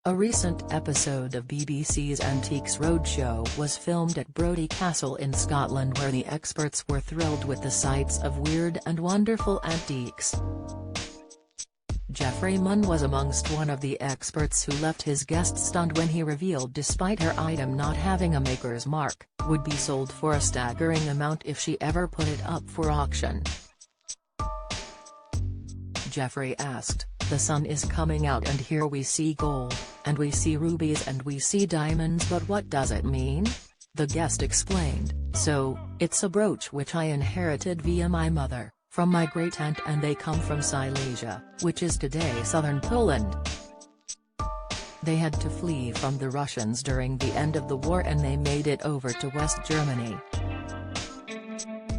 A recent episode of BBC's Antiques Roadshow was filmed at Brodie Castle in Scotland, where the experts were thrilled with the sights of weird and wonderful antiques. Geoffrey Munn was amongst one of the experts who left his guests stunned when he revealed despite her item not having a maker's mark, would be sold for a staggering amount if she ever put it up for auction. Geoffrey asked, "The sun is coming out and here we see gold, and we see rubies and we see diamonds, but what does it mean?" The guest explained, "So, it's a brooch which I inherited via my mother, from my great-aunt, and they come from Silesia, which is today southern Poland. They had to flee from the Russians during the end of the war and they made it over to West Germany.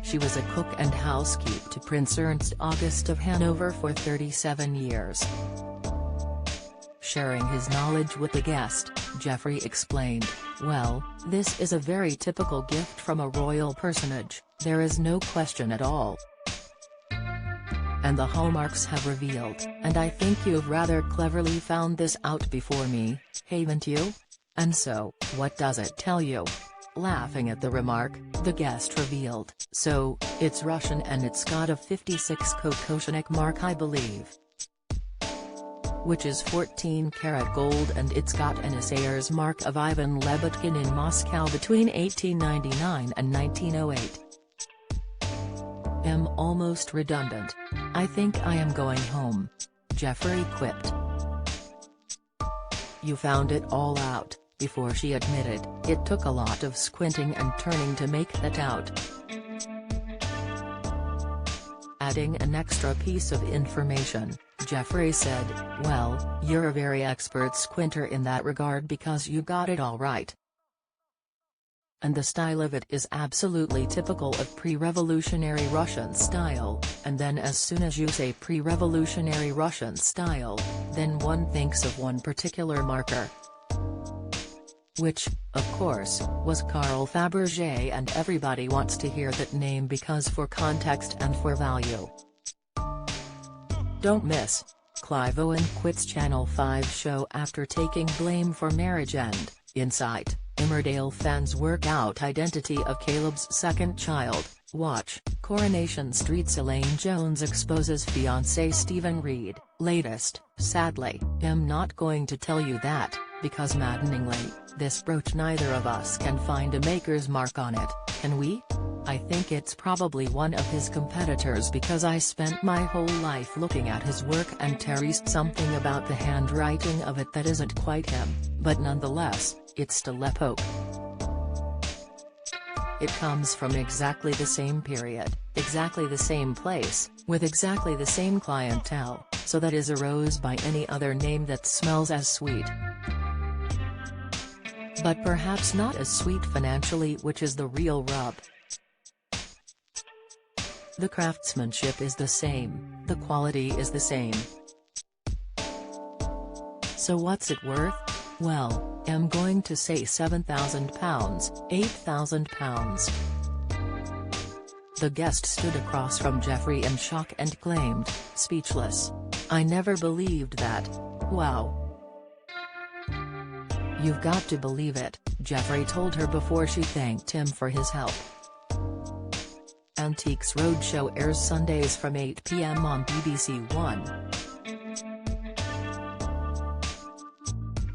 She was a cook and housekeeper to Prince Ernst August of Hanover for 37 years." Sharing his knowledge with the guest, Geoffrey explained, "Well, this is a very typical gift from a royal personage, there is no question at all. And the hallmarks have revealed, and I think you've rather cleverly found this out before me, haven't you? And so, what does it tell you?" Laughing at the remark, the guest revealed, "So, it's Russian and it's got a 56 Kokoshnik mark, I believe. Which is 14-karat gold, and it's got an assayer's mark of Ivan Lebedkin in Moscow between 1899 and 1908. Almost redundant. I think I am going home," Geoffrey quipped. "You found it all out," before she admitted, "It took a lot of squinting and turning to make that out." Adding an extra piece of information, Geoffrey said, "Well, you're a very expert squinter in that regard because you got it all right. And the style of it is absolutely typical of pre-revolutionary Russian style, and then as soon as you say pre-revolutionary Russian style, then one thinks of one particular marker. Which, of course, was Carl Fabergé, and everybody wants to hear that name because for context and for value." Don't miss. Clive Owen quits Channel 5 show after taking blame for marriage end, Insight. Emmerdale fans work out identity of Caleb's second child. Watch, Coronation Street's Elaine Jones exposes fiancé Stephen Reed. Latest, sadly, I'm not going to tell you that, because maddeningly, this brooch neither of us can find a maker's mark on it, can we? I think it's probably one of his competitors because I spent my whole life looking at his work and Terry's something about the handwriting of it that isn't quite him, but nonetheless, it's still a poke. It comes from exactly the same period, exactly the same place, with exactly the same clientele, so that is a rose by any other name that smells as sweet. But perhaps not as sweet financially, which is the real rub. The craftsmanship is the same, the quality is the same. So what's it worth? Well, I'm going to say £7,000, £8,000. The guest stood across from Geoffrey in shock and claimed, speechless, "I never believed that. Wow." "You've got to believe it," Geoffrey told her before she thanked him for his help. Antiques Roadshow airs Sundays from 8 p.m. on BBC One.